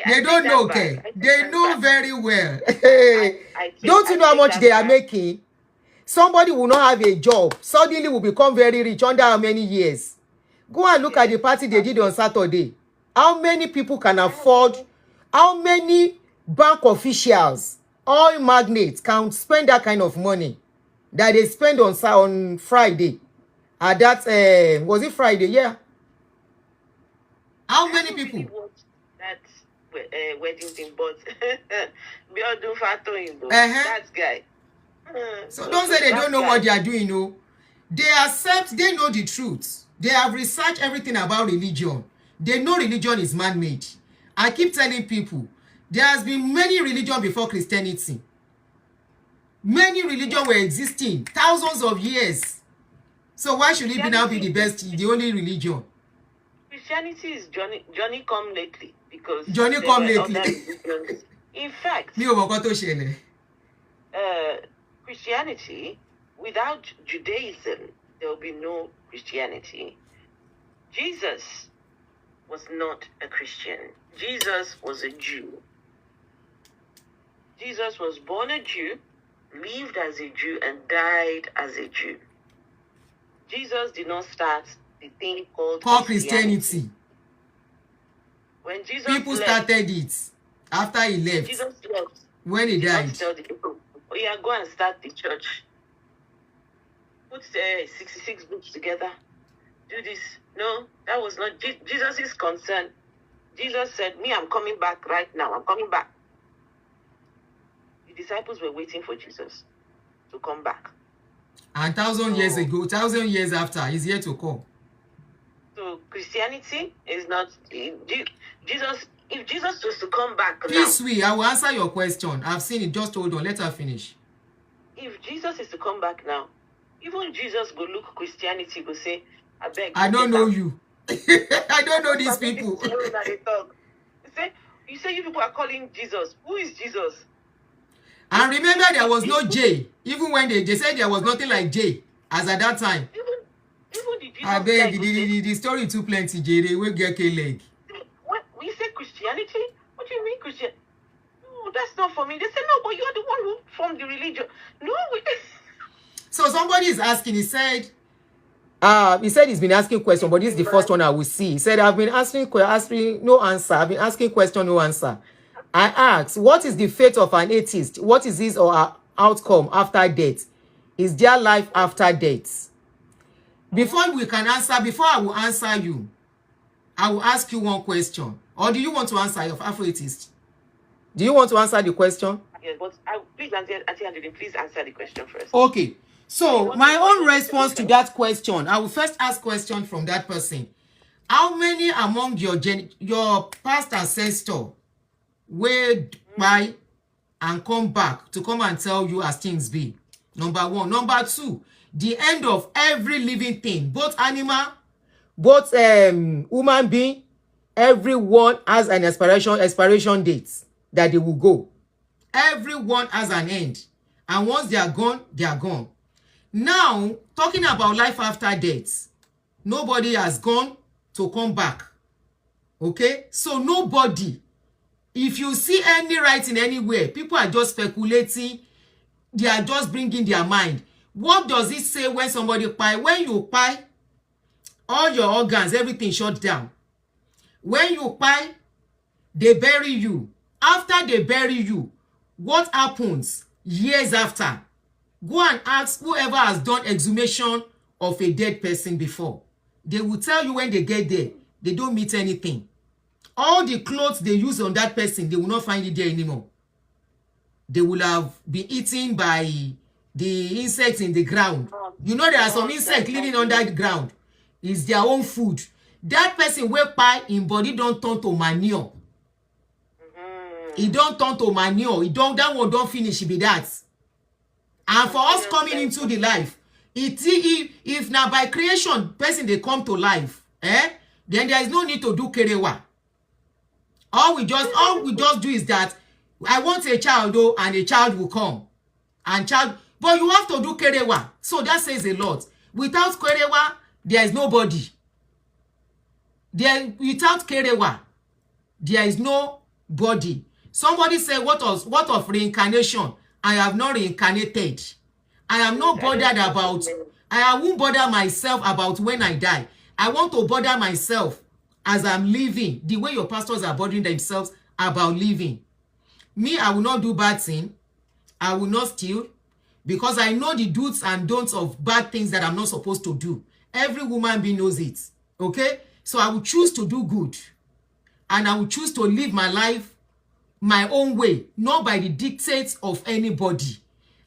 They don't know, okay? They know very well. Don't you know how much they are making? Somebody will not have a job. Suddenly will become very rich under how many years? Go and look at the party they did on Saturday. How many people can afford? How many bank officials, oil magnates can spend that kind of money that they spend on Friday? At that, was it Friday? Yeah. How many people? That wedding thing, but that guy. So don't say they don't know what they are doing, no. They accept, they know the truth. They have researched everything about religion. They know religion is man-made. I keep telling people, there has been many religions before Christianity. Many religions were existing thousands of years. So why should it now be the best, the only religion? Christianity is Johnny come lately, because Johnny come lately. In fact, Christianity, without Judaism, there will be no Christianity. Jesus was not a Christian. Jesus was a Jew. Jesus was born a Jew, lived as a Jew, and died as a Jew. Jesus did not start the thing called Christianity. When Jesus people started it after he left. Jesus left. When he died. Tell the people, oh yeah, go and start the church. Put 66 books together. Do this. No, that was not Jesus' concern. Jesus said, me, I'm coming back right now. I'm coming back. The disciples were waiting for Jesus to come back. And 1,000 years ago, 1,000 years after, he's here to come. So Christianity is not Jesus. If Jesus was to come back please, now, I will answer your question. I've seen it. Just hold on. Let her finish. If Jesus is to come back now, even Jesus go look Christianity, go say, I beg. I don't know you. I don't know these people. You say you people are calling Jesus. Who is Jesus? And remember, there was no J. Even when they said there was nothing like J as at that time. Even the Jesus. I beg, the story too plenty, J. They will get a leg. What we say Christianity? What do you mean Christian? No, that's not for me. They say no, but you are the one who formed the religion. No, So somebody is asking. He said he's been asking questions, but this is the first one I will see. He said, I've been asking no answer. I've been asking question, no answer. I asked, what is the fate of an atheist? What is his or her outcome after death? Is there life after death? Before I will answer you, I will ask you one question. Or do you want to answer your Afro-atheist? Do you want to answer the question? Yes, but please answer the question first. Okay. So my own response to that question, I will first ask question from that person. How many among your past ancestors will die and come back to come and tell you as things be? Number one. Number two, the end of every living thing, both animal, both human being, everyone has an expiration date that they will go. Everyone has an end. And once they are gone, they are gone. Now, talking about life after death, nobody has gone to come back. Okay? So nobody. If you see any writing anywhere, people are just speculating. They are just bringing their mind. What does it say when somebody pie? When you pie, all your organs, everything shut down. When you pie, they bury you. After they bury you, what happens years after? Go and ask whoever has done exhumation of a dead person before. They will tell you when they get there, they don't meet anything. All the clothes they use on that person, they will not find it there anymore. They will have been eaten by the insects in the ground. You know there are some insects living under the ground. It's their own food. That person will pie in body don't turn to manure. It don't turn to manure. That one don't finish, it be that. And for us coming into the life, if now by creation person they come to life, then there is no need to do kerewa. All we just do is that I want a child though, and a child will come. But you have to do kerewa. So that says a lot. Without kerewa, there is nobody. Without kerewa, there is no body. Somebody said, what of reincarnation? I have not reincarnated. I am not bothered about, I won't bother myself about when I die. I want to bother myself as I'm living, the way your pastors are bothering themselves about living. Me, I will not do bad thing. I will not steal, because I know the do's and don'ts of bad things that I'm not supposed to do. Every woman being knows it. Okay? So I will choose to do good. And I will choose to live my life my own way, not by the dictates of anybody.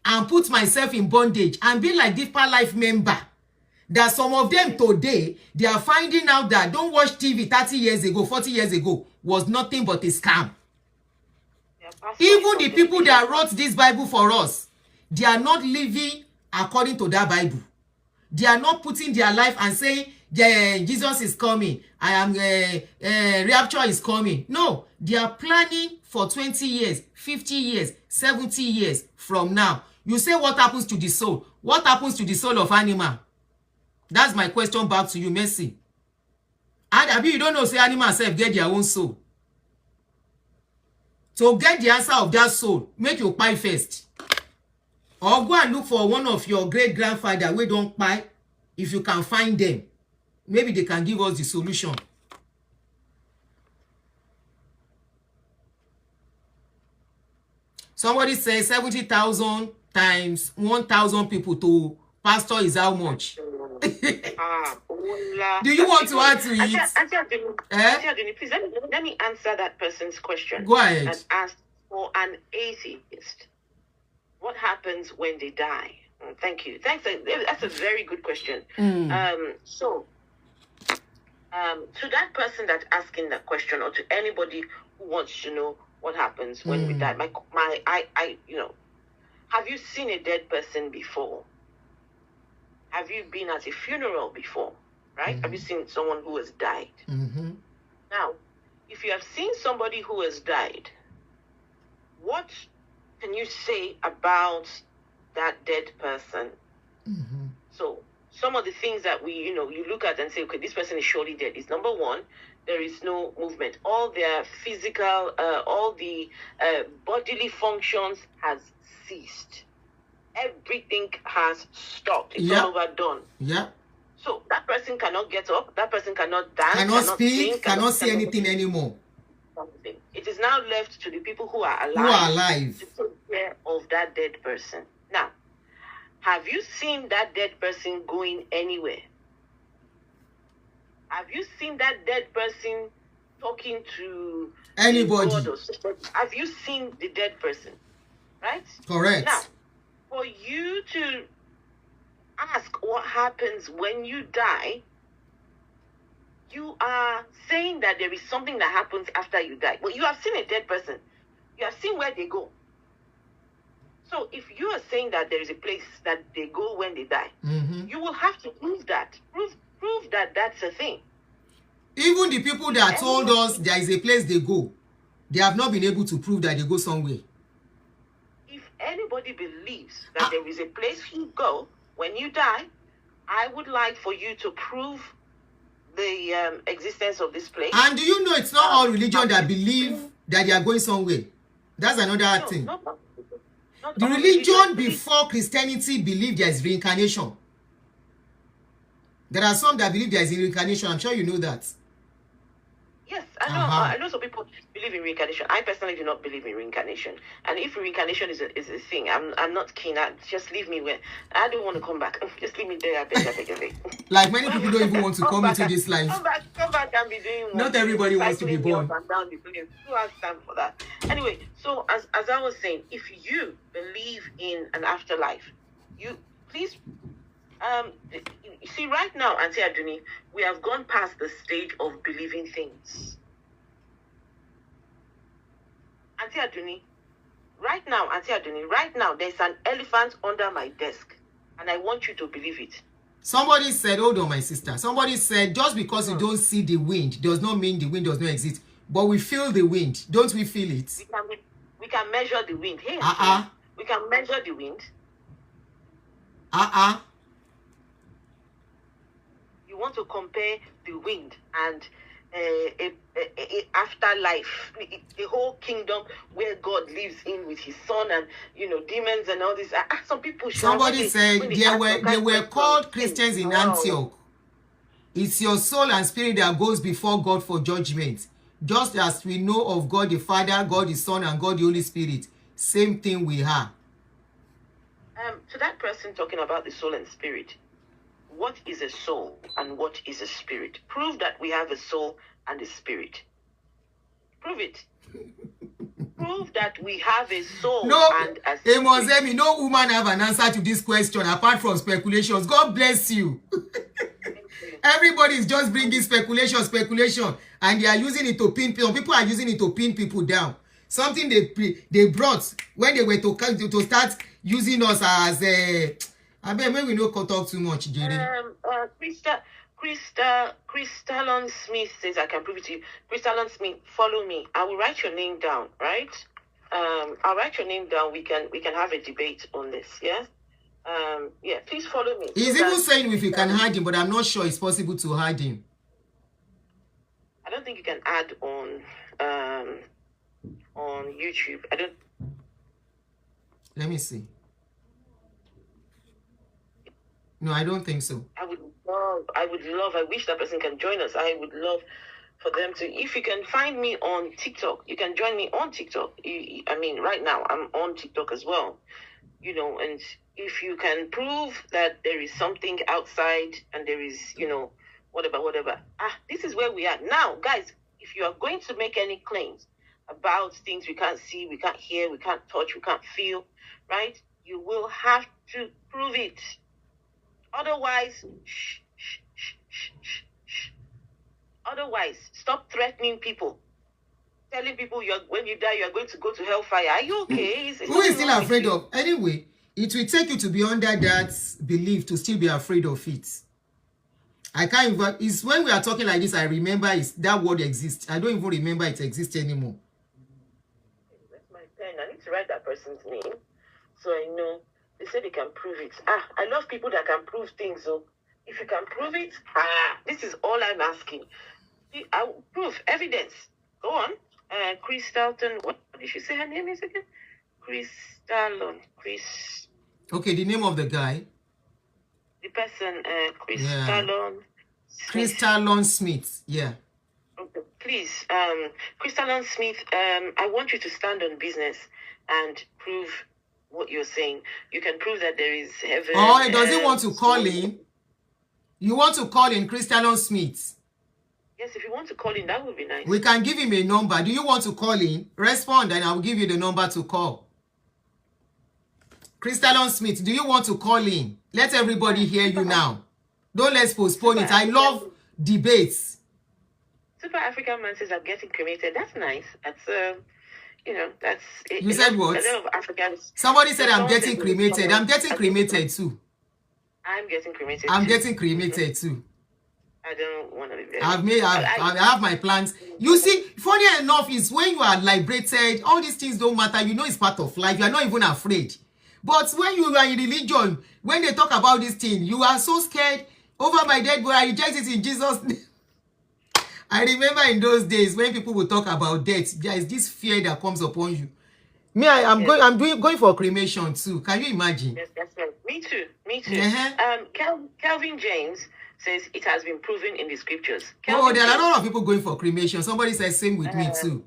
And put myself in bondage and be like Deeper Life member. That some of them today, they are finding out that don't watch TV 30 years ago, 40 years ago was nothing but a scam. Even the people that wrote this Bible for us, they are not living according to that Bible. They are not putting their life and saying, yeah, Jesus is coming. Rapture is coming. No, they are planning for 20 years, 50 years, 70 years from now. You say, what happens to the soul? What happens to the soul of animal? That's my question back to you, Mercy. And Abi, you don't know, say animals self get their own soul. So get the answer of that soul. Make your pie first. Or go and look for one of your great-grandfather we don't pie. If you can find them, maybe they can give us the solution. Somebody says 70,000 times 1,000 people to pastor is how much? Do you want to add to it? Aunty, please let me answer that person's question. Go ahead. And ask for an atheist, what happens when they die? Thank you. Thanks. That's a very good question. So, to that person that's asking that question, or to anybody who wants to know what happens when we die, have you seen a dead person before? Have you been at a funeral before? Right? Have you seen someone who has died? Now, if you have seen somebody who has died, what can you say about that dead person? So some of the things that you look at and say, okay, this person is surely dead, is number one, there is no movement. All their physical, all the bodily functions has ceased. Everything has stopped. It's all overdone. Yeah. So that person cannot get up. That person cannot dance. Cannot speak. Sing, cannot say anything anymore. It is now left to the people who are alive. To take care of that dead person. Now, have you seen that dead person going anywhere? Have you seen that dead person talking to anybody? Have you seen the dead person? Right? Correct. Now, for you to ask what happens when you die, you are saying that there is something that happens after you die. Well, you have seen a dead person. You have seen where they go. So if you are saying that there is a place that they go when they die, you will have to prove that. Prove that that's a thing. Even the people that told us there is a place they go, they have not been able to prove that they go somewhere. If anybody believes that there is a place you go when you die, I would like for you to prove the existence of this place. And do you know it's not all religion that believe that they are going somewhere? That's another thing. Not the religion before Christianity believed there is reincarnation. There are some that believe there is reincarnation. I'm sure you know that. Yes, I know. I know some people believe in reincarnation. I personally do not believe in reincarnation. And if reincarnation is a thing, I'm not keen. Just leave me where. I don't want to come back. Just leave me there. I beg. Like many people don't even want to come into this life. Come back and be doing what? Not everybody wants to be born. Who has time for that? Anyway, so as I was saying, if you believe in an afterlife, you please you see, right now, Aunty Aduuni, we have gone past the stage of believing things. Aunty Aduuni, right now, there's an elephant under my desk, and I want you to believe it. Somebody said, hold on, my sister. Somebody said, just because you don't see the wind does not mean the wind does not exist. But we feel the wind. Don't we feel it? We can measure the wind. Hey, we can measure the wind. You want to compare the wind and afterlife, a whole kingdom where God lives in with his son and, demons and all this. Some people... Somebody said they were called Christians in Antioch. It's your soul and spirit that goes before God for judgment. Just as we know of God the Father, God the Son, and God the Holy Spirit. Same thing we have. To that person talking about the soul and spirit, what is a soul and what is a spirit? Prove that we have a soul and a spirit. Prove it. Prove that we have a soul and a spirit. No woman have an answer to this question apart from speculations. God bless you. Everybody is just bringing speculation, and they are using it to pin people. People are using it to pin people down. Something they brought when they were to start using us as a... I bet maybe we don't talk too much, Jerry. Crystalon Smith says, I can prove it to you. Crystalon Smith, follow me. I will write your name down, right? I'll write your name down. We can have a debate on this, yeah? Yeah, please follow me. He's even saying if you can hide him, but I'm not sure it's possible to hide him. I don't think you can add on YouTube. I don't... Let me see. No, I don't think so. I wish that person can join us. I would love for them to. If you can find me on TikTok, you can join me on TikTok. Right now I'm on TikTok as well. And if you can prove that there is something outside and there is, whatever. This is where we are now, guys. If you are going to make any claims about things we can't see, we can't hear, we can't touch, we can't feel, right? You will have to prove it. Otherwise, Otherwise, stop threatening people. Telling people when you die, you are going to go to hellfire. Are you okay? Who is still afraid of? Anyway, it will take you to be under that belief to still be afraid of it. I can't even... It's when we are talking like this, I remember that word exists. I don't even remember it exists anymore. That's my pen. I need to write that person's name so I know. They say they can prove it. I love people that can prove things. So if you can prove it, this is all I'm asking. I will prove evidence. Go on. Crystalton. What did she say her name is again? Crystalon. Okay, the name of the guy. The person, Crystalon. Yeah. Crystalon Smith. Yeah. Okay, please, Crystalon Smith. I want you to stand on business and prove what you're saying. You can prove that there is heaven. Oh, does he want to call in? You want to call in Crystalon Smith? Yes, if you want to call in, that would be nice. We can give him a number. Do you want to call in? Respond and I will give you the number to call. Crystalon Smith, do you want to call in? Let everybody hear you now. Don't let's postpone it. I love debates. Super African man says I'm getting cremated. That's nice. That's that's... You said what? A lot of Africans... Somebody said I'm getting cremated. I'm getting cremated too. I'm getting cremated. I'm getting cremated too. I don't want to be there. I have my plans. You see, funny enough is when you are liberated, all these things don't matter. You know it's part of life. You are not even afraid. But when you are in religion, when they talk about this thing, you are so scared. Over my dead body, I reject it in Jesus' name. I remember in those days when people would talk about death, there is this fear that comes upon you. Me, I'm going for cremation too. Can you imagine? Yes, that's right. Me too. Calvin James says it has been proven in the scriptures. There are a lot of people going for cremation. Somebody says same with me too.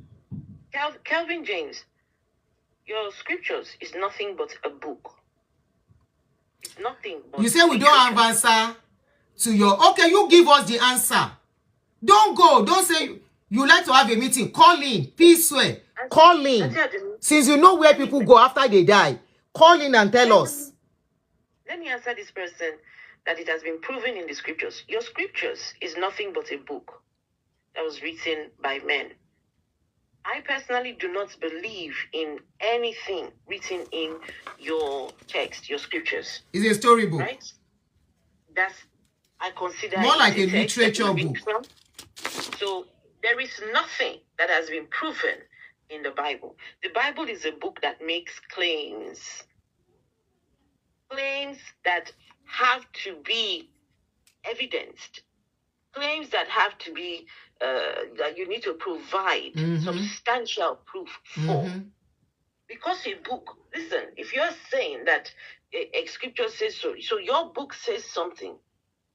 Calvin James, your scriptures is nothing but a book. It's nothing but... You say we don't have answer to your... Okay, you give us the answer. Don't go. Don't say you like to have a meeting. Call in. Peace way. Call in. Since you know where people go after they die, call in and tell us. Let me answer this person that it has been proven in the scriptures. Your scriptures is nothing but a book that was written by men. I personally do not believe in anything written in your text, your scriptures. It's a storybook. Right? I consider more like a literature book. So there is nothing that has been proven in the Bible. The Bible is a book that makes claims. Claims that have to be evidenced. Claims that have to be that you need to provide substantial proof for. Because a book, listen, if you're saying that a scripture says so, so your book says something,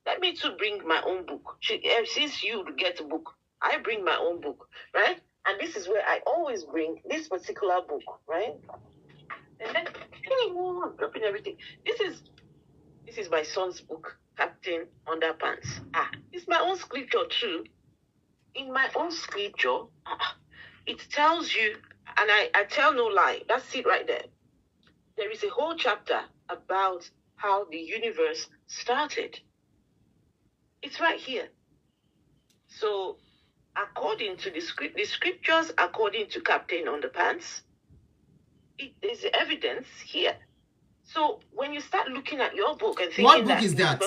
let me to bring my own book. Since you get a book, I bring my own book, right? And this is where I always bring this particular book, right? And then dropping everything. This is my son's book, Captain Underpants. It's my own scripture too. In my own scripture, it tells you, and I tell no lie, that's it right there. There is a whole chapter about how the universe started. It's right here. So, according to the scriptures, according to Captain Underpants, there's evidence here. So, when you start looking at your book and thinking, what book is that?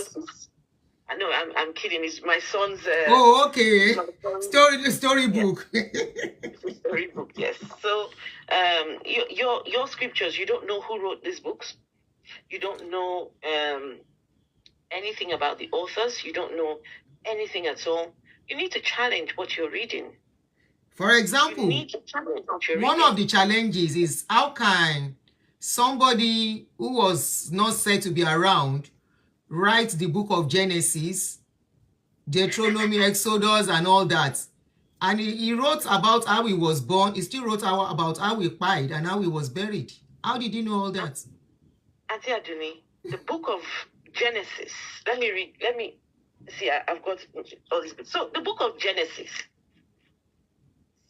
I know, I'm kidding. It's my son's. Okay. Story book. It's a story book, yes. So, your scriptures, you don't know who wrote these books. You don't know anything about the authors. You don't know anything at all. You need to challenge what you're reading. For example, one of the challenges is, how can somebody who was not said to be around write the book of Genesis, Deuteronomy, Exodus, and all that? And he wrote about how he was born. He still wrote about how he died and how he was buried. How did he know all that? Aunty Aduuni, the book of Genesis. Let me see. I've got all this. So the book of Genesis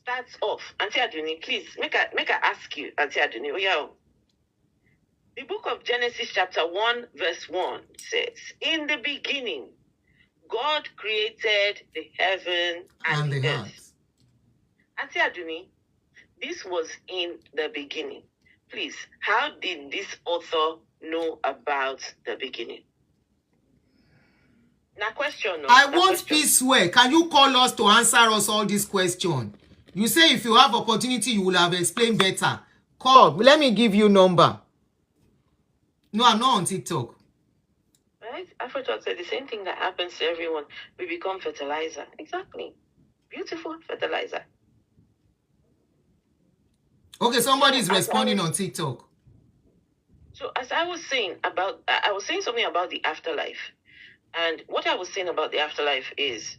starts off. Aunty Aduuni, please make I ask you, Aunty Aduuni. Oh yeah. The book of Genesis chapter 1 verse 1 says, "In the beginning, God created the heaven and the earth." Aunty Aduuni, this was in the beginning. Please, how did this author know about the beginning? Now question. No, I want peace way. Can you call us to answer us all these questions? You say if you have opportunity, you will have explained better. Call. Let me give you number. No, I'm not on TikTok. Right? Afrotalk said the same thing that happens to everyone. We become fertilizer. Exactly. Beautiful fertilizer. Okay, somebody is responding on TikTok. So as I was saying something about the afterlife. And what I was saying about the afterlife is,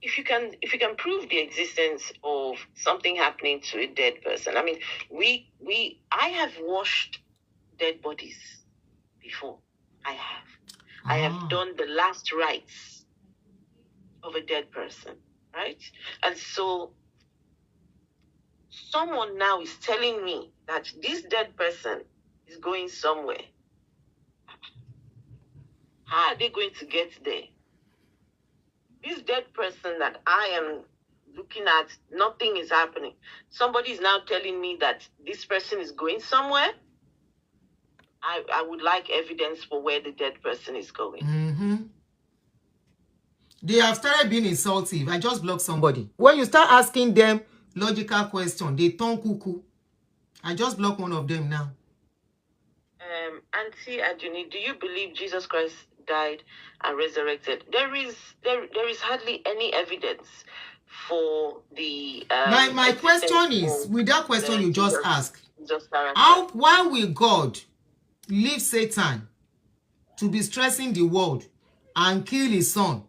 if you can prove the existence of something happening to a dead person. I mean, I have washed dead bodies before. I have done the last rites of a dead person, right? And so someone now is telling me that this dead person is going somewhere. How are they going to get there? This dead person that I am looking at, nothing is happening. Somebody is now telling me that this person is going somewhere. I would like evidence for where the dead person is going. They have started being insultive. I just blocked somebody. When you start asking them logical questions, they turn cuckoo. I just blocked one of them now. Aunty Aduuni, do you believe Jesus Christ died and resurrected? There is hardly any evidence for the. My question is, with that question you just asked, why will God leave Satan to be stressing the world and kill his son?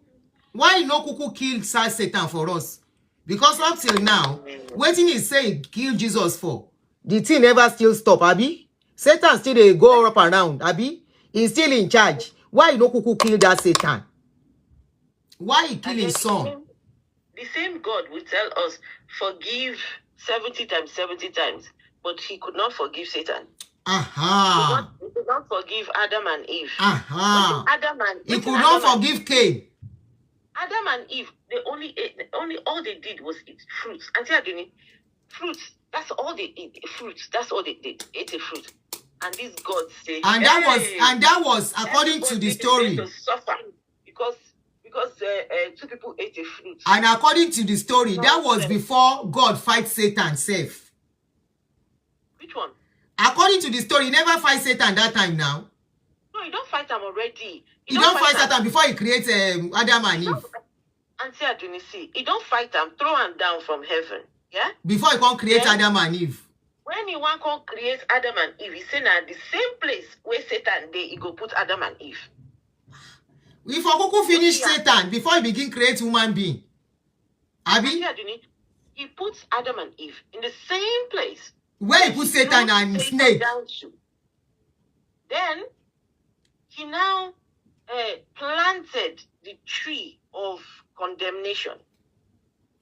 Why no cuckoo kill Satan for us? Because up till now, waiting is saying kill Jesus for. The thing never still stop, Abi. Satan still they go up and around, Abi. He's still in charge. Why no cuckoo kill that Satan? Why he kill his son? The same God will tell us, forgive 70 times, 70 times. But he could not forgive Satan. He could not forgive Adam and Eve. He could not forgive Cain. Adam and Eve, they only all they did was eat fruits. Aunty Aduuni, fruits. That's all they eat. Fruits. That's all they did. Ate a fruit. And this God said, and that was according to the story. To suffer because two people ate a fruit. And according to the story, that was before God fight Satan safe. Which one? According to the story, he never fight Satan that time now. No, you don't fight him already. He don't fight Satan before he creates Adam and Eve. Aunty Aduuni, see, he don't fight them, throw them down from heaven. Yeah? Before he can create Then, Adam and Eve. when he want to create Adam and Eve, he say now the same place where Satan dey, he go put Adam and Eve. If Okuku finish Satan before he begin create human being. Abi? He puts Adam and Eve in the same place. Where he put Satan and snake. Then he now planted the tree of condemnation.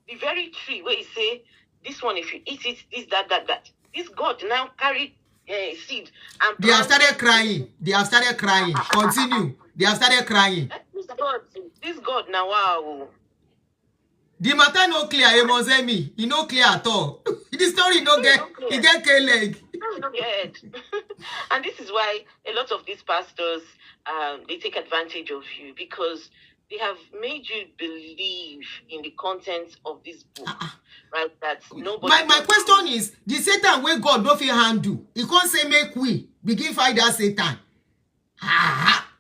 The very tree where he say, this one, if you eat it, this, that. This God now carried seed. And they have started crying. They have started crying. Continue. They have started crying. This God now, wow. The matter no clear, Emozemi. He no clear at all. The story no get, he get K-leg. And this is why a lot of these pastors, they take advantage of you because they have made you believe in the contents of this book, right? That nobody. My question is, the Satan where God no fit handle, he can't say make we begin fight that Satan.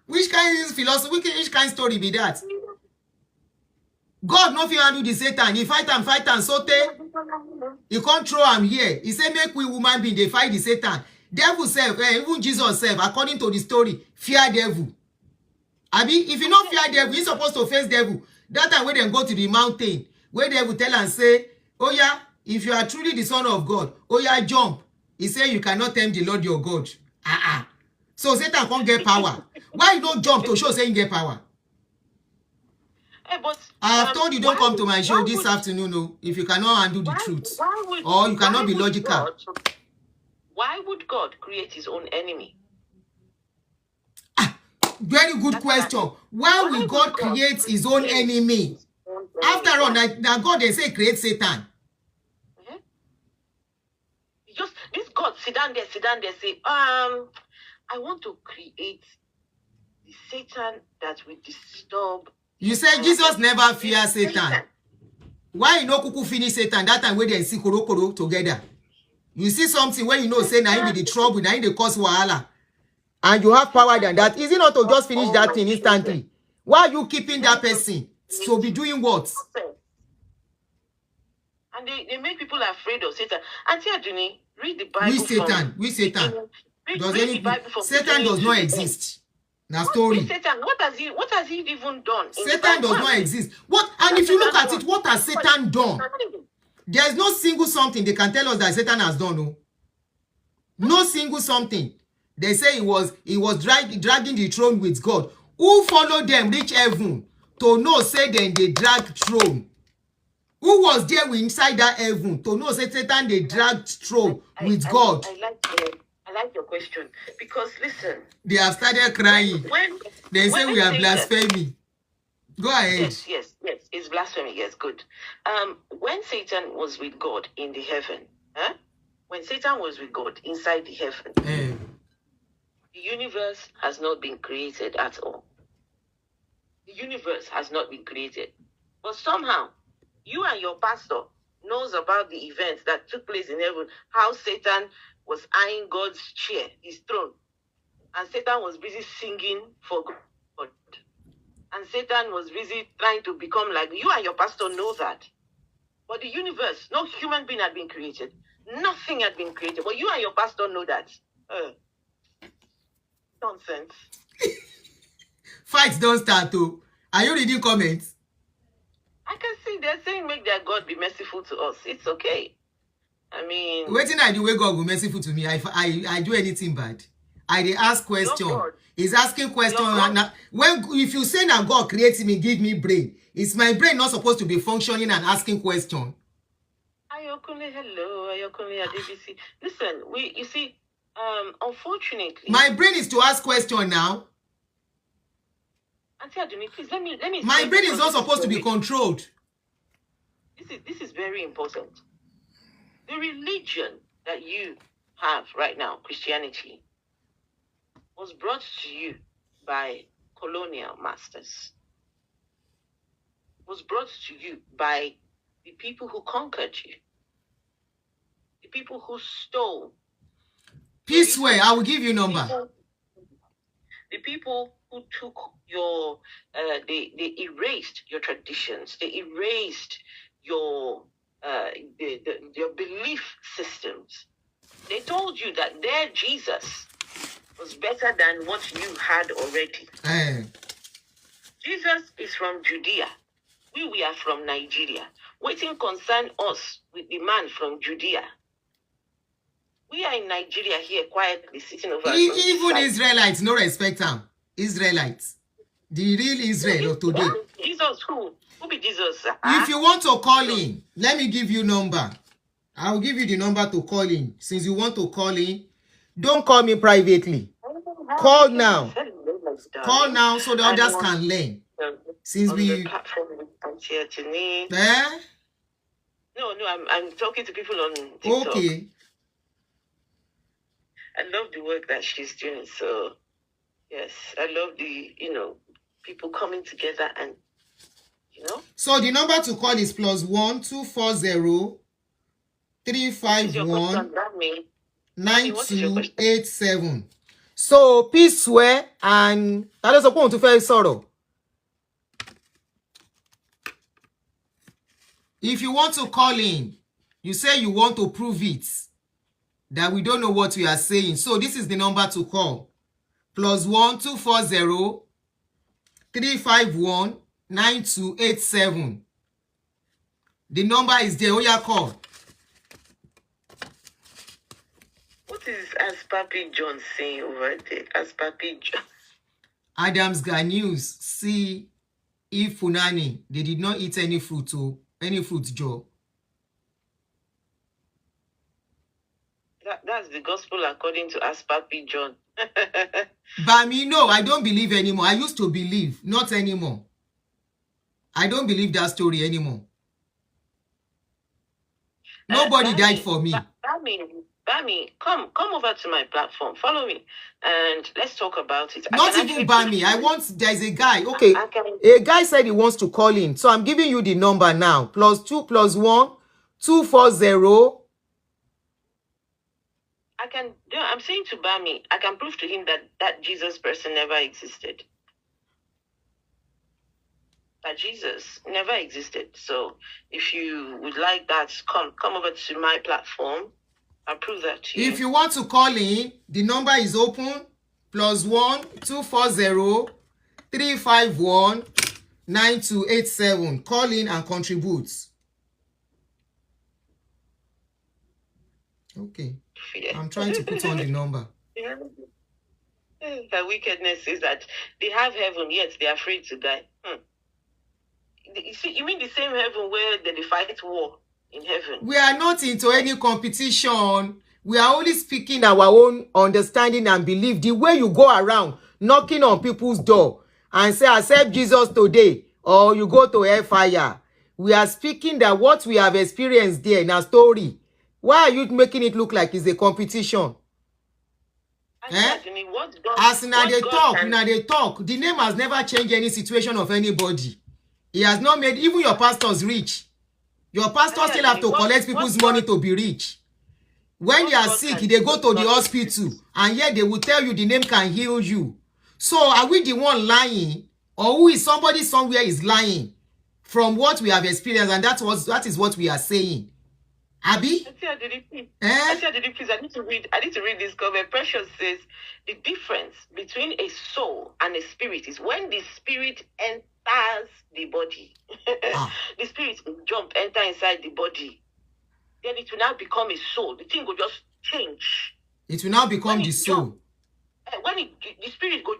Which kind of philosophy? Which kind of story be that? God no fit handle the Satan. He fight and sote. He can't throw him here. He say make we woman being they fight the Satan. Devil self, even Jesus self, according to the story, fear devil. Abi, if you not fear devil, you supposed to face devil. That time when they go to the mountain, where devil tell and say, oh yeah, if you are truly the son of God, oh yeah, jump. He say you cannot tempt the Lord your God. So Satan can't get power. Why you don't jump to show saying get power? But, I have told you don't come to my show this afternoon, no, if you cannot handle the truth. Or you cannot be logical. Why would God create his own enemy? Very good question. Why will God create his own enemy? After all, now God they say create Satan. Just this God sit down there, say, I want to create the Satan that will disturb. You say Jesus never fear Satan. Why you no kuku finish Satan that time when they see koro together? You see something when you know say now be the trouble, now they cause wahala. And you have power than that. Is it not to just finish that thing instantly? Why are you keeping that person to be doing what? And they make people afraid of Satan. Aunty Aduuni, read the Bible. We Satan. Satan does not exist. Now story. Satan, what has he even done? Satan does not exist. What? And if you look at it, what has Satan done? There is no single something they can tell us that Satan has done. No single something. They say he was dragging the throne with God. Who followed them reach heaven to know say then they drag throne? Who was there inside that heaven to know say Satan they dragged throne with God? I like your question because listen. They have started crying. They say we are blasphemy. Go ahead. Yes. It's blasphemy. Yes, good. When Satan was with God in the heaven, when Satan was with God inside the heaven, the universe has not been created at all. The universe has not been created. But somehow, you and your pastor knows about the events that took place in heaven, how Satan was eyeing God's chair, his throne. And Satan was busy singing for God. And Satan was busy trying to become like you, and your pastor know that. But the universe, no human being had been created. Nothing had been created. But you and your pastor know that. Nonsense. Fights don't start too. Are you reading comments? I can see they're saying make their God be merciful to us. It's okay. I mean, waiting I do where God will be merciful to me. I do anything bad. I dey ask question. He's asking question. When if you say that God created me, give me brain. Is my brain not supposed to be functioning and asking question? Ikunle, hello, Ikunle, DBC. Listen, you see, unfortunately, my brain is to ask question now. Aunty Aduuni, please let me. My brain is not supposed to be controlled. This is very important. The religion that you have right now, Christianity, was brought to you by colonial masters. Was brought to you by the people who conquered you. The people who stole. Peace way, I will give you number. The people who took your, they erased your traditions. They erased your, your belief systems. They told you that their Jesus was better than what you had already. Jesus is from Judea. We are from Nigeria. Waiting concern us with the man from Judea. We are in Nigeria here quietly sitting over. Even Israelites, no respect them. Israelites. The real Israel of today. Jesus who? Who be Jesus? If you want to call in, let me give you number. I'll give you the number to call in. Since you want to call in, don't call me privately. Call now. Call now so the others can learn. Since we Aunty Aduuni. Eh? No, I'm talking to people on TikTok. Okay. I love the work that she's doing. So yes, I love the, people coming together and, So the number to call is +1 240 351 9287. So peace swear and that is upon to face sorrow. If you want to call in, you say you want to prove it, that we don't know what we are saying. So this is the number to call. +1 240 351 9287. The number is there. Oh, yeah, call. What is as Papi John saying over there? As Papi John. Adam's got news. See if Funani, they did not eat any fruit, any fruit, Joe. That's the gospel according to Aspapi John. But me, no, I don't believe anymore. I used to believe, not anymore. I don't believe that story anymore. Nobody died for me. Bami, come over to my platform. Follow me, and let's talk about it. Not even Bami. There's a guy. Okay, a guy said he wants to call in, so I'm giving you the number now. +2 +1 240. I'm saying to Bami, I can prove to him that Jesus person never existed. That Jesus never existed. So if you would like that, come over to my platform. I'll prove that to you. If you want to call in, the number is open. +1 240 351 9287. Call in and contribute. Okay. Yeah. I'm trying to put on the number. The wickedness is that they have heaven, yet they're afraid to die. You mean the same heaven where they fight war in heaven? We are not into any competition. We are only speaking our own understanding and belief. The way you go around knocking on people's door and say, accept Jesus today, or you go to hellfire. We are speaking that what we have experienced there in our story. Why are you making it look like it's a competition? As they talk, the name has never changed any situation of anybody. He has not made even your pastors rich. Your pastors still have to collect people's money to be rich. When they are sick, they go to the hospital, and yet they will tell you the name can heal you. So are we the one lying, or who is somebody somewhere is lying from what we have experienced? And that is what we are saying. Abi? I need to read this comment. Precious says the difference between a soul and a spirit is when the spirit enters the body. The spirit will enter inside the body. Then it will now become a soul. The thing will just change. It will now become the soul. The spirit go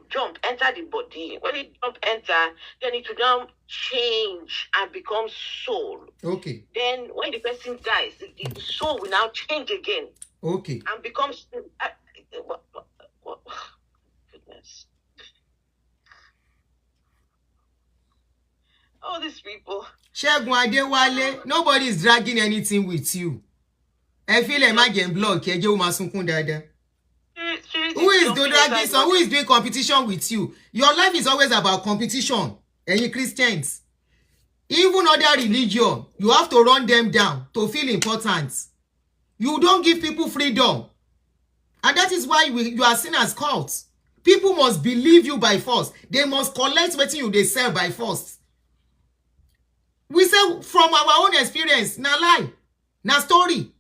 enter the body. When it enter, then it will now change and become soul. Okay. Then when the person dies, the soul will now change again. Okay. And becomes goodness. All these people. Shegun Adewale, nobody is dragging anything with you. I feel like my game block. Who is doing dragging? So who is doing competition with you? Your life is always about competition. And you Christians, even other religion, you have to run them down to feel important. You don't give people freedom, and that is why you are seen as cults. People must believe you by force. They must collect wetin you dey sell by force. We say from our own experience, na lie, na story.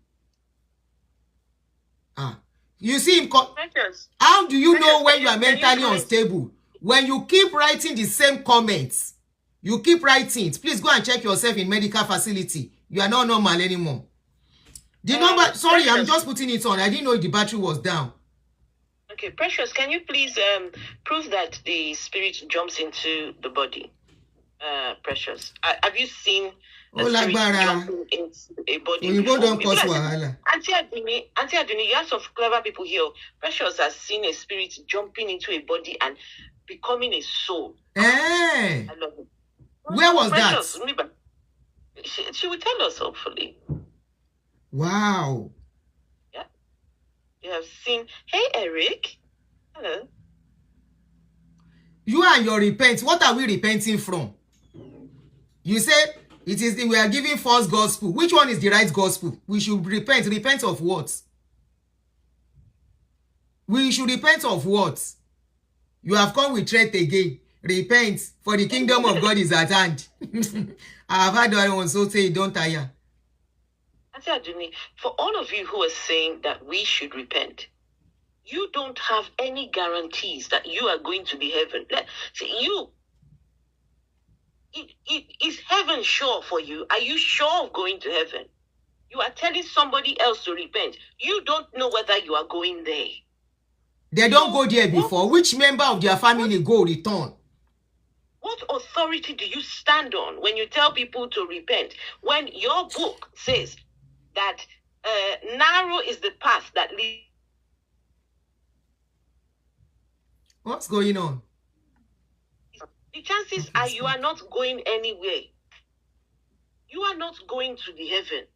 You see him. How do you know when you are mentally unstable? When you keep writing the same comments, you keep writing it. Please go and check yourself in medical facility. You are not normal anymore. The number, sorry, Precious. I'm just putting it on. I didn't know the battery was down. Okay, Precious, can you please prove that the spirit jumps into the body? Precious, have you seen a spirit jumping into a body? You don't cause wahala. Aunty Aduuni, you have some clever people here. Precious has seen a spirit jumping into a body and becoming a soul. Hey. I love it. Where was Precious, that? She will tell us, hopefully. Wow. Yeah. You have seen. Hey, Eric. Hello. You and your repent. What are we repenting from? You say it is we are giving false gospel. Which one is the right gospel? We should repent. Repent of what? We should repent of what? You have come with threat again. Repent, for the kingdom of God is at hand. I have heard that one, so say don't tire. Aunty Aduuni, for all of you who are saying that we should repent, you don't have any guarantees that you are going to be heaven. See, is heaven sure for you? Are you sure of going to heaven? You are telling somebody else to repent. You don't know whether you are going there. They don't go there before. Which member of their family go return? What authority do you stand on when you tell people to repent? When your book says that narrow is the path that leads. What's going on? The chances are you are not going anywhere. You are not going to the heaven,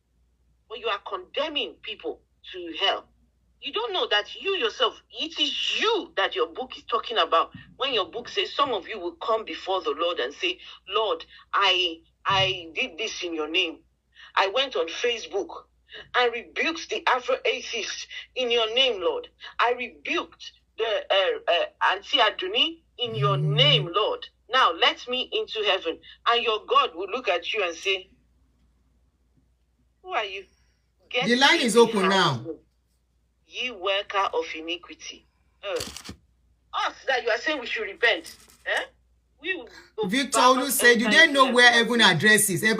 but you are condemning people to hell. You don't know that you yourself, it is you that your book is talking about. When your book says some of you will come before the Lord and say, Lord, I did this in your name. I went on Facebook and rebuked the Afro-atheist in your name, Lord. I rebuked the Aunty Aduuni in your name, Lord. Now let me into heaven. And your God will look at you and say, who are you? Get the line is open now. Ye worker of iniquity. Us that you are saying we should repent. Victor Olu said, do they know where heaven addresses? Do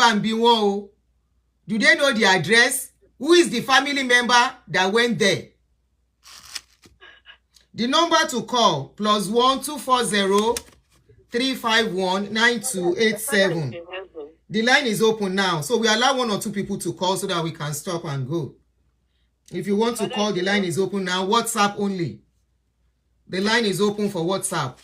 they know the address? Who is the family member that went there? The number to call +1 240 351 9287. The line is open now. So we allow 1 or 2 people to call so that we can stop and go. If you want to call, the line is open now. WhatsApp only. The line is open for WhatsApp.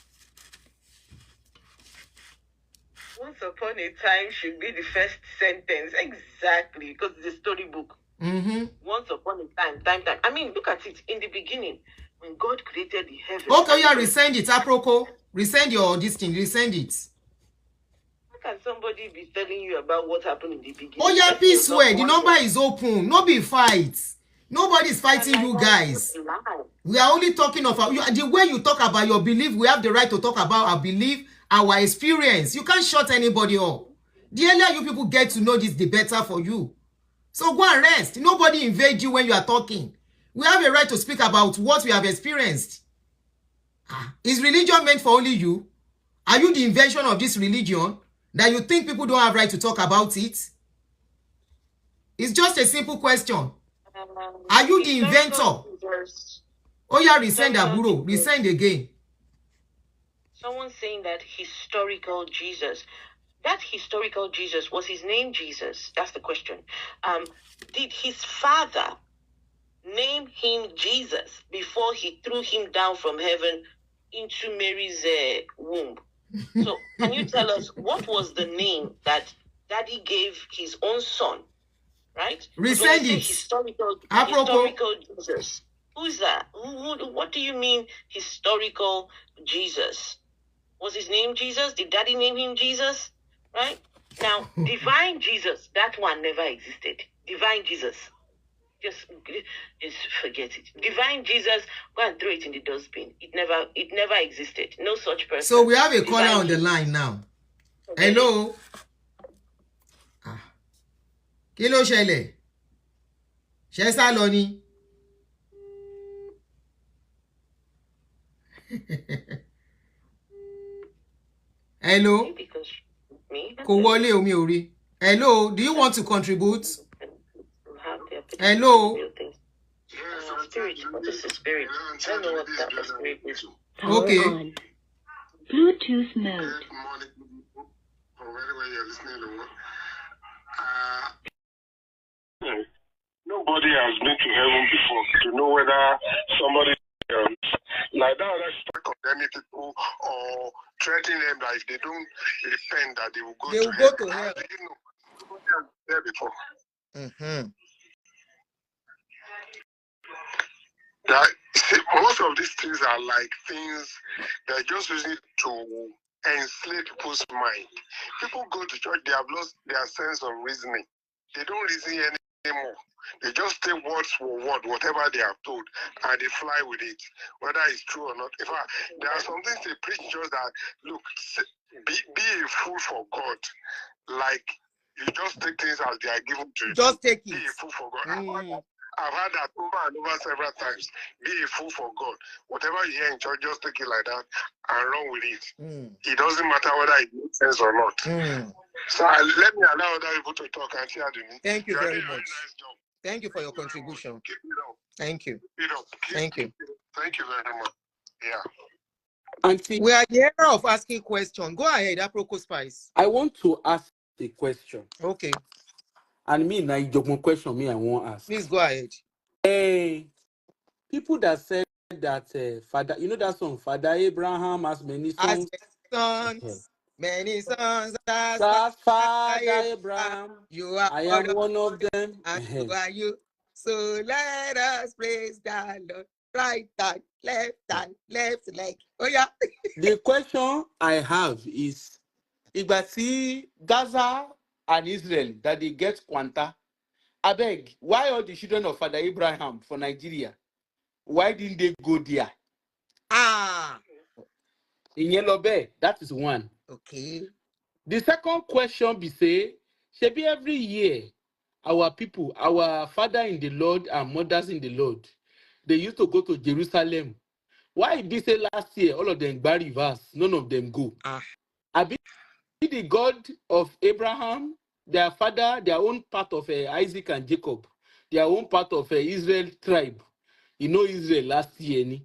Once upon a time should be the first sentence. Exactly. Because it's a storybook. Once upon a time. I mean, look at it. In the beginning, when God created the heaven. Okay, yeah, resend it. Aproko. Resend your this thing. Resend it. How can somebody be telling you about what happened in the beginning? Oh, yeah, peace swear. The number is open. No be fights. Nobody's fighting you guys. We are only talking about you. The way you talk about your belief, we have the right to talk about our belief, our experience. You can't shut anybody up. The earlier you people get to know this, the better for you. So go and rest. Nobody invade you when you are talking. We have a right to speak about what we have experienced. Is religion meant for only you? Are you the invention of this religion that you think people don't have right to talk about it? It's just a simple question. Are you the inventor? Oh yeah, resend Aburo. Resend again. Someone saying that historical Jesus. That historical Jesus, was his name Jesus? That's the question. Did his father name him Jesus before he threw him down from heaven into Mary's womb? So can you tell us what was the name that Daddy gave his own son? Right? Resend it. Historical Jesus. Who is that? What do you mean historical Jesus? Was his name Jesus? Did Daddy name him Jesus? Right? Now, divine Jesus, that one never existed. Divine Jesus. Just forget it. Divine Jesus, go and throw it in the dustbin. It never existed. No such person. So we have a caller on the line now. Hello. Kí ló ṣẹlẹ̀? Ṣé sá lọ ni? Hello. Kò wọlé omi ò rí. Hello, do you want to contribute? Hello. Spirit. What is the spirit? I don't know what that spirit is. Okay. Bluetooth mode. Good morning, or wherever you're listening to. Nobody has been to heaven before to know whether somebody like that that's condemning people or threatening them that if they don't repent that they will go to hell. How do you know? Nobody has been there before. That, see, most of these things are like things they're just using to enslave people's mind. People go to church, they have lost their sense of reasoning. They don't reason anymore. They just take word for word, whatever they are told, and they fly with it, whether it's true or not. In fact, there are some things they preach just that, look, be a fool for God. Like, you just take things as they are given to you. Just take it. Be a fool for God. I've had that over and over several times. Be a fool for God. Whatever you hear in church, just take it like that and run with it. It doesn't matter whether it makes sense or not. So let me allow other people to talk. Aunty Aduuni. Thank you very much. Nice job. Thank you for your contribution. Keep it up. Thank you. Keep it up. Thank you. Thank you very much. Yeah. Aunty, We are the era of asking questions. Go ahead, Aproko Spice. I want to ask a question. Okay. And me, na joke question me I won't ask. Please go ahead. People that said that Father, you know that song, Father Abraham has many sons. Many sons as Father Abraham. You are I am one of them. And who are you? So let us praise the Lord. Right hand, left leg. Oh yeah. The question I have is, if Gaza and Israel that they get quanta, I beg, why all the children of Father Abraham for Nigeria? Why didn't they go there? In Yellow Bay, that is one. Okay. The second question be say, should be every year, our people, our father in the Lord and mothers in the Lord, they used to go to Jerusalem. Why be say last year, all of them bury reverse, none of them go? I be the God of Abraham, their father, their own part of Isaac and Jacob, their own part of Israel tribe. You know Israel last year, ni?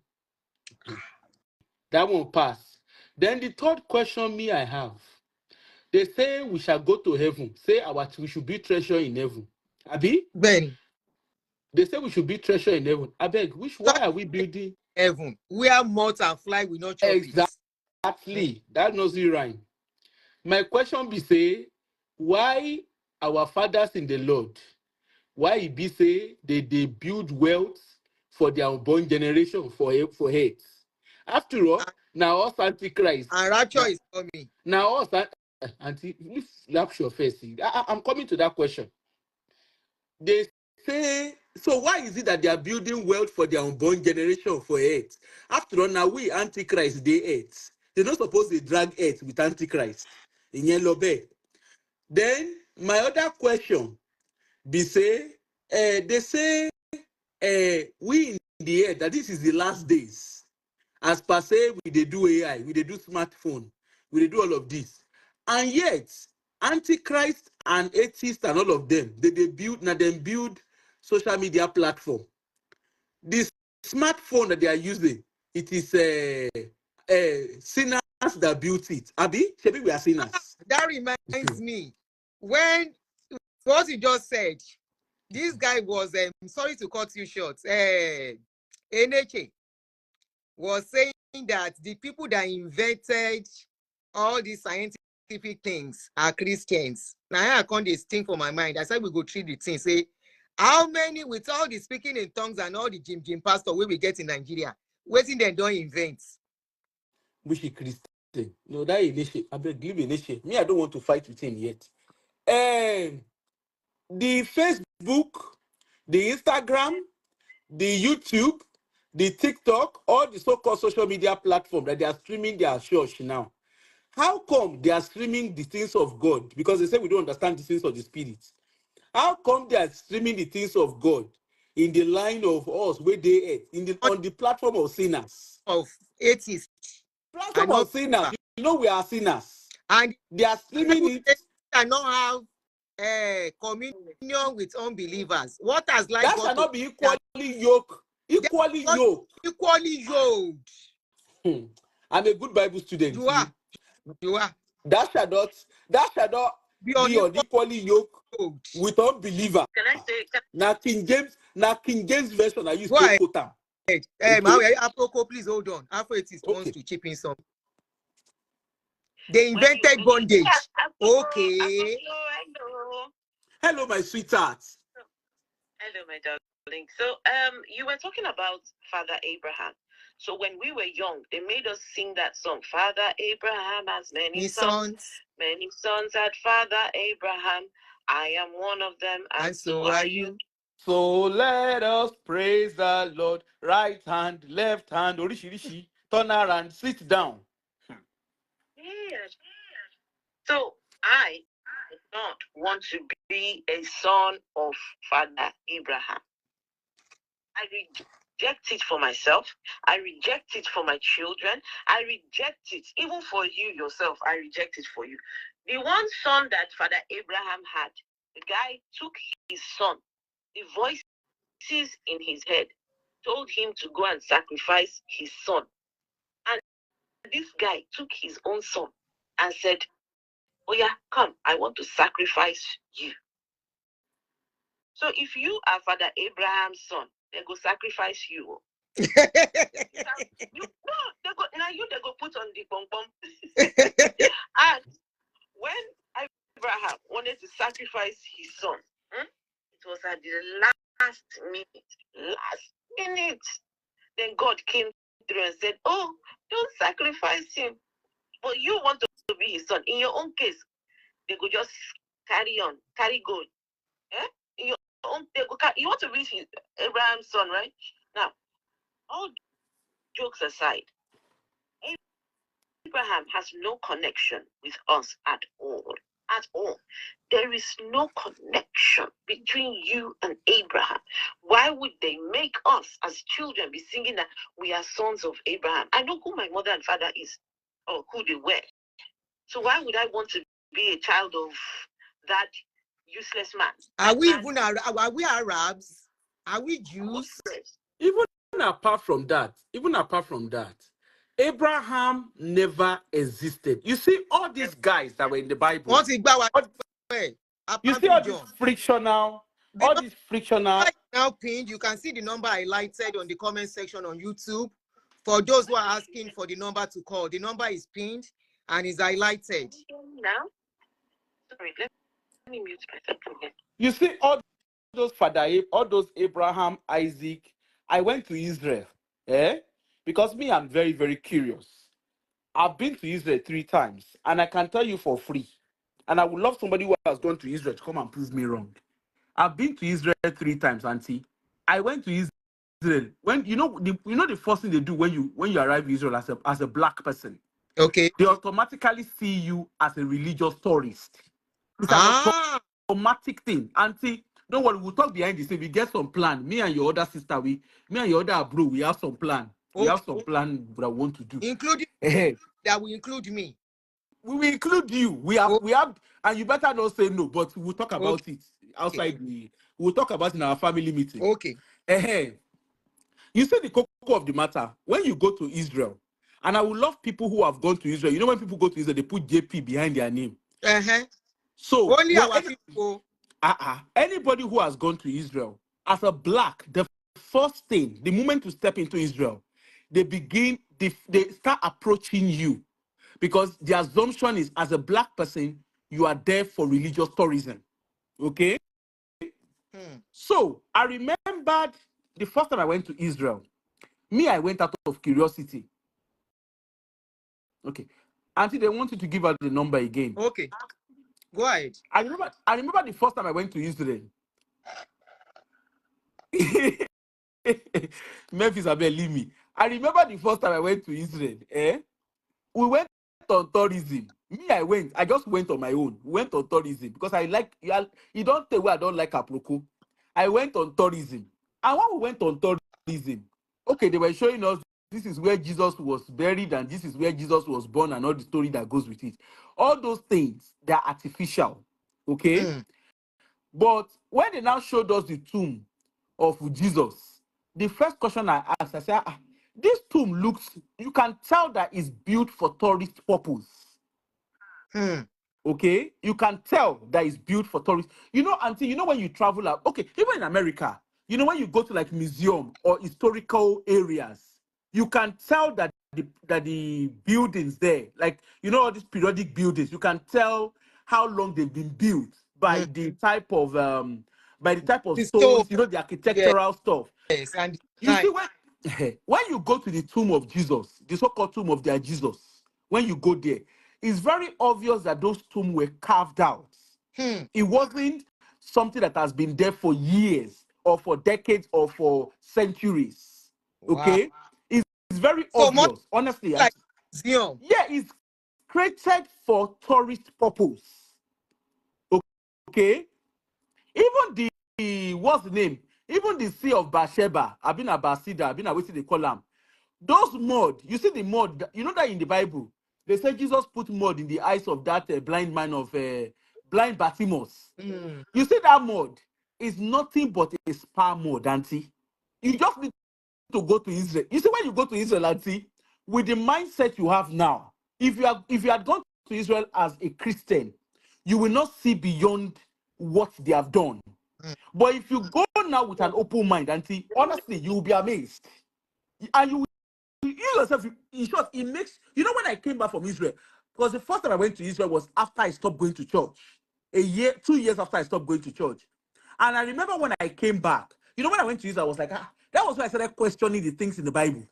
That won't pass. Then the third question me I have, they say we shall go to heaven. Say we should be treasure in heaven. Abi? Ben. They say we should be treasure in heaven. I beg, why are we building heaven? Where moth and fly will not chop it. Exactly. That knows you right. My question be say, why our fathers in the Lord, why it be say they build wealth for their unborn generation for hate? After all, now us Antichrist. And rapture is coming. Now us Auntie, lapse your face. I'm coming to that question. They say, so why is it that they are building wealth for their unborn generation for hate? After all, now we Antichrist, they hate. They're not supposed to drag hate with Antichrist in Yellow Bay. Then my other question be say, they say we in the air that this is the last days. As per se, we they do AI, we they do smartphone, we they do all of this. And yet, Antichrist and atheists and all of them, they build social media platform. This smartphone that they are using, it is sinners that built it. Abi, maybe we are sinners. That reminds me, when what you just said, this guy was sorry to cut you short. NHA was saying that the people that invented all these scientific things are Christians. Now I can't this thing for my mind. I said we go treat the thing. Say, how many with all the speaking in tongues and all the Jim pastor we get in Nigeria, waiting they don't invent? Which is Christian. No, that initiate. I beg leave initiate. Me, I don't want to fight with him yet. The Facebook, The Instagram, the YouTube, the TikTok, all the so-called social media platform that they are streaming their church now. How come they are streaming the things of God? Because they say we don't understand the things of the spirit. How come they are streaming the things of God in the line of us where they on the platform of sinners? Of atheists are Platform not of sinners. You know we are sinners. and They are streaming it. cannot have communion with unbelievers. What has life That got shall to not be equally yoked. they Equally are not yoked. equally yoked? I'm a good Bible student. You are, you are. That shall not Be be unequally unequally yoked yoked. with unbeliever. Can I say? Now King James version I use Go to ahead. quote them. Aproko, please hold on. Afro-atheist wants to chip in some. They invented bondage. Okay. Hello, my sweetheart. Hello, my darling. So, you were talking about Father Abraham. So when we were young, they made us sing that song. Father Abraham has many sons. Many sons had Father Abraham. I am one of them, and so are you. So let us praise the Lord. Right hand, left hand, orishi, turn around, sit down. Yes. So I do not want to be a son of Father Abraham. I reject it for myself. I reject it for my children. I reject it even for you yourself. I reject it for you. The one son that Father Abraham had, the guy took his son. The voices in his head told him to go and sacrifice his son. And this guy took his own son and said, oh yeah, come, I want to sacrifice you. So if you are Father Abraham's son, they go sacrifice you. They go put on the pom pom. And when Abraham wanted to sacrifice his son, it was at the last minute. Then God came through and said, oh, don't sacrifice him. But you want to be his son. In your own case, they could just carry go. Eh? In your own, you want to be Abraham's son, right? Now, all jokes aside, Abraham has no connection with us at all. At all. There is no connection between you and Abraham. Why would they make us as children be singing that we are sons of Abraham? I know who my mother and father is, or who they were. So why would I want to be a child of that useless man? Are we Arabs? Are we Jews? Even apart from that, Abraham never existed. You see all these guys that were in the Bible. You see all this frictional, now pinned. You can see the number I highlighted on the comment section on YouTube. For those who are asking for the number to call, the number is pinned and is highlighted. Now, sorry, let me mute myself again. You see all those Abraham, Isaac. I went to Israel, because me, I'm very, very curious. I've been to Israel 3 times, and I can tell you for free. And I would love somebody who has gone to Israel to come and prove me wrong. I've been to Israel 3 times, Auntie. I went to Israel when the first thing they do when you arrive in Israel as a black person. Okay. They automatically see you as a religious tourist. It's an automatic thing, Auntie. Don't worry, we'll talk behind the scene. We get some plan. Me and your other sister, me and your other bro, we have some plan. We have some plan that we want to do. Including that will include me. We will include you. We have, and you better not say no, but we'll talk about it outside. We'll talk about it in our family meeting. Okay. You say the cocoa of the matter. When you go to Israel, and I would love people who have gone to Israel. You know when people go to Israel, they put JP behind their name. So only our people. Anybody who has gone to Israel as a black, the first thing, the moment you step into Israel, they start approaching you, because the assumption is, as a black person, you are there for religious tourism. Okay? So I remembered the first time I went to Israel. I went out of curiosity. Okay. Auntie, they want you to give us the number again. Okay. Go ahead. I remember the first time I went to Israel. Memphis, I leave me. I remember the first time I went to Israel. We went on tourism. Me, I just went on my own. Went on tourism because I like, you don't tell where I don't like Aproko. I went on tourism. And when we went on tourism, okay, they were showing us this is where Jesus was buried and this is where Jesus was born and all the story that goes with it. All those things, they're artificial. Okay? Mm. But when they now showed us the tomb of Jesus, the first question I asked, I said, this tomb looks, you can tell that it's built for tourist purpose. Mm. Okay? You can tell that it's built for tourists. You know, Auntie, you know when you travel out, okay, even in America, you know when you go to like museum or historical areas, you can tell that the buildings there, like, you know, all these periodic buildings, you can tell how long they've been built Mm. by the type of The stones, stone, you know, the yes, architectural stuff. and You design. see, when you go to the tomb of Jesus, the so-called tomb of their Jesus, when you go there, it's very obvious that those tombs were carved out. Hmm. It wasn't something that has been there for years or for decades or for centuries. Wow. Okay? It's very So much obvious, honestly. like museum. Yeah, it's created for tourist purpose. Okay? Even what's the name? Even the Sea of Bathsheba, Abina Basida, Abina, what they call them? Those mud, you see the mud, you know that in the Bible, they say Jesus put mud in the eyes of that blind man of blind Bartimaeus. Mm. You see that mud is nothing but a spa mud, Auntie. You just need to go to Israel. You see, when you go to Israel, Auntie, with the mindset you have now, if you had gone to Israel as a Christian, you will not see beyond what they have done. Mm. But if you go now with an open mind, Auntie, honestly, you will be amazed. And you yourself, in short, it makes, you know, when I came back from Israel, because the first time I went to Israel was after I stopped going to church. A year, 2 years after I stopped going to church. And I remember when I came back, you know, when I went to Israel, I was like, that was when I started questioning the things in the Bible.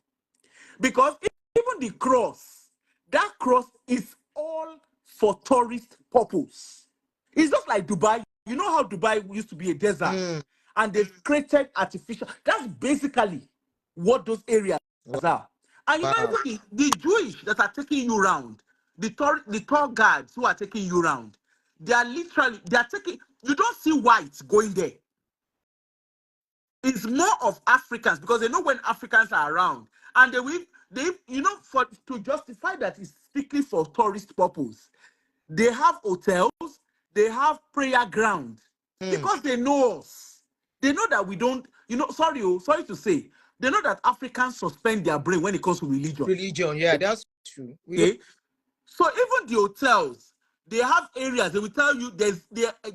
Because even the cross, that cross is all for tourist purpose. It's just like Dubai. You know how Dubai used to be a desert Mm. and they've created artificial. That's basically what those areas are. And you know, Wow. even the Jewish that are taking you around, the tour guides who are taking you around, they are taking, you don't see whites going there. It's more of Africans because they know when Africans are around, and they you know, for to justify that it's strictly for tourist purpose. They have hotels, they have prayer grounds Mm. because they know us. They know that we don't, you know, sorry to say, they know that Africans suspend their brain when it comes to religion. Religion, yeah, that's true. We don't. Okay, so even the hotels, they have areas. They will tell you they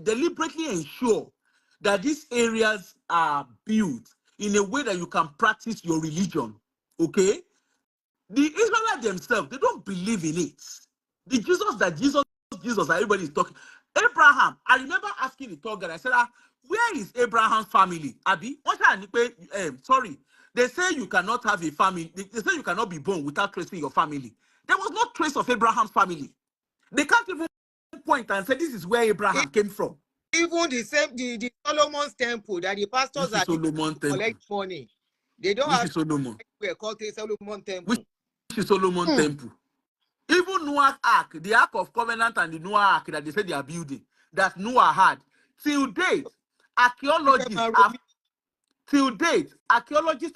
deliberately ensure that these areas are built in a way that you can practice your religion. Okay, the Israelites themselves, they don't believe in it. The Jesus that everybody is talking. Abraham, I remember asking the tour guide, I said, where is Abraham's family? Abi, sorry. They say you cannot have a family. They say you cannot be born without tracing your family. There was no trace of Abraham's family. They can't even point and say this is where E- Abraham came from. Even the same, the Solomon's temple that the pastors Which is are using Solomon to Temple. collect money. They don't Which have is Solomon. we called the Solomon Which temple. is Solomon Hmm. Temple. Even Noah's Ark, the Ark of Covenant and the Noah Ark that they said they are building, that Noah had, till date, archaeologists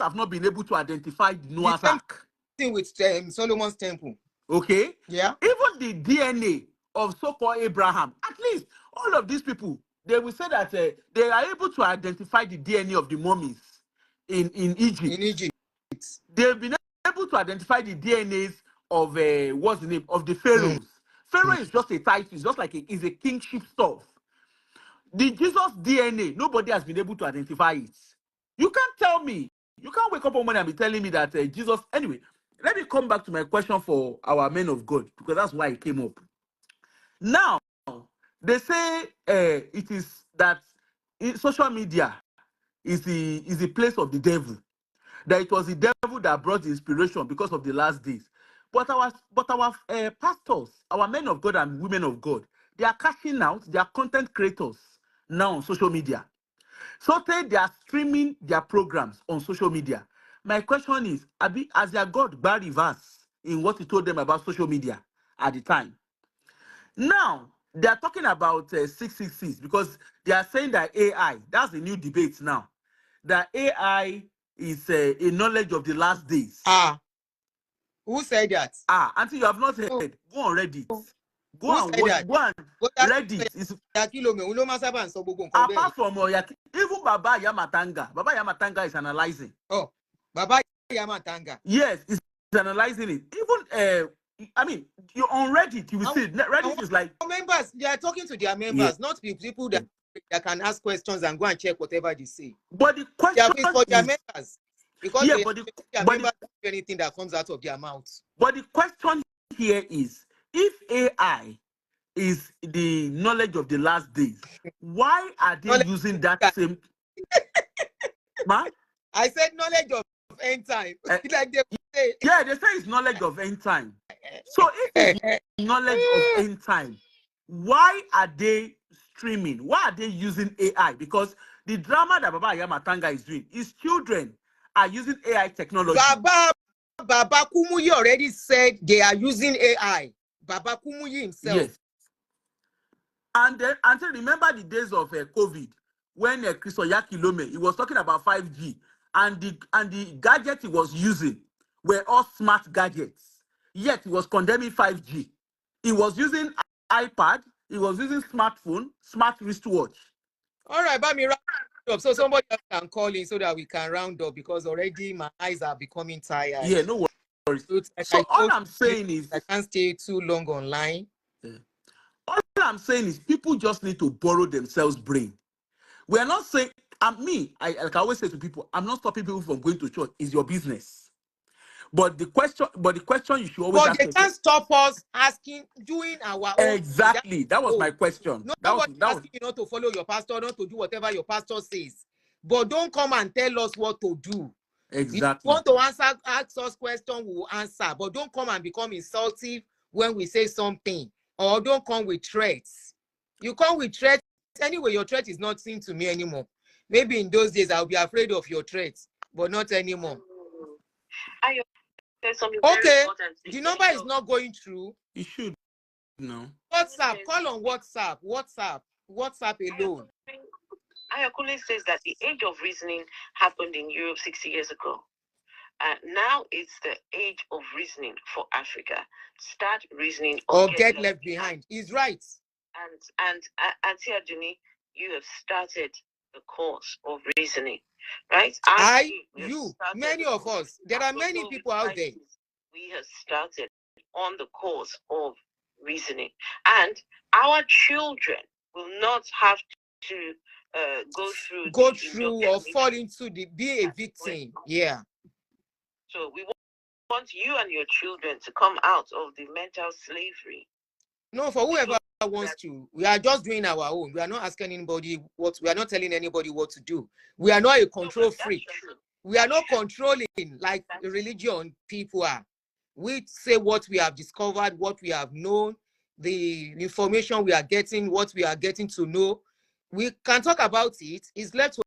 have not been able to identify the The Noah's same Ark. thing with Solomon's temple. Okay? Yeah. Even the DNA of so-called Abraham, at least all of these people, they will say that they are able to identify the DNA of the mummies in In Egypt. Egypt. They've been able to identify the DNAs of what's the name of the Mm. pharaohs. Pharaoh is just a title, it's just like it's a kingship stuff. The Jesus DNA, nobody has been able to identify it. You can't tell me, you can't wake up one morning and be telling me that Jesus. Anyway, let me come back to my question for our men of God because that's why it came up. Now, they say it is that social media is the place of the devil. That it was the devil that brought the inspiration because of the last days. But our pastors, our men of God and women of God, they are cashing out. They are content creators now on social media. So they are streaming their programs on social media. My question is, Abi, has their God bar reverse in what he told them about social media at the time? Now, they are talking about 666 because they are saying that AI, that's the new debate now, that AI is a knowledge of the last days. Who said that? Auntie, you have not heard. Go on Reddit. Go Who and said watch. that? Go and Reddit. It's, apart from even Baba Yamatanga. Baba Yamatanga is analyzing. Oh, Baba Yamatanga. Yes, it's analyzing it. Even I mean, you're on Reddit, you will see it. Reddit is like members, they are talking to their members, not people that can ask questions and go and check whatever they say. But the question is for their members. Because their members do anything that comes out of their mouths. But the question here is, if AI is the knowledge of the last days, why are they using that same man? I said knowledge of end time. Like they say. Yeah, they say it's knowledge of end time. So if it's knowledge of end time, why are they streaming? Why are they using AI? Because the drama that Baba Yamatanga is doing, his children are using AI technology. Baba Kumuyi already said they are using AI. Baba Kumuyi himself. Yes. And then, until remember the days of COVID, when Chris Oyakilome, he was talking about 5G, and the gadget he was using were all smart gadgets. Yet he was condemning 5G. He was using iPad, he was using smartphone, smart wristwatch. All right, but me round up. So somebody else can call in so that we can round up, because already my eyes are becoming tired. Yeah, no worries. So all I'm saying is I can't stay too long online. Yeah. All I'm saying is people just need to borrow themselves brain. We are not saying, I always say to people, I'm not stopping people from going to church. It's your business. But the question you should always ask. But they can't stop us doing our own. Exactly. That was my question. Nobody asking you not to follow your pastor, not to do whatever your pastor says. But don't come and tell us what to do. Exactly. If you want to ask us questions, we will answer. But don't come and become insultive when we say something. Or don't come with threats. You come with threats. Anyway, your threat is not seen to me anymore. Maybe in those days, I'll be afraid of your threats. But not anymore. Okay. The number is not going through. It should. No. WhatsApp. Call on WhatsApp. WhatsApp alone. Ikunle says that the age of reasoning happened in Europe 60 years ago. Now it's the age of reasoning for Africa. Start reasoning or get left behind. He's right. And Aunty Aduuni, you have started the course of reasoning, right? Many of us. There are many people out there. We have started on the course of reasoning, and our children will not have to go through or fall into be a victim. Yeah. So we want you and your children to come out of the mental slavery. No, for whoever wants to. We are just doing our own. We are not asking anybody we are not telling anybody what to do. We are not a control freak. We are not controlling like religion people are. We say what we have discovered, what we have known, the information we are getting, what we are getting to know. We can talk about it. It's left to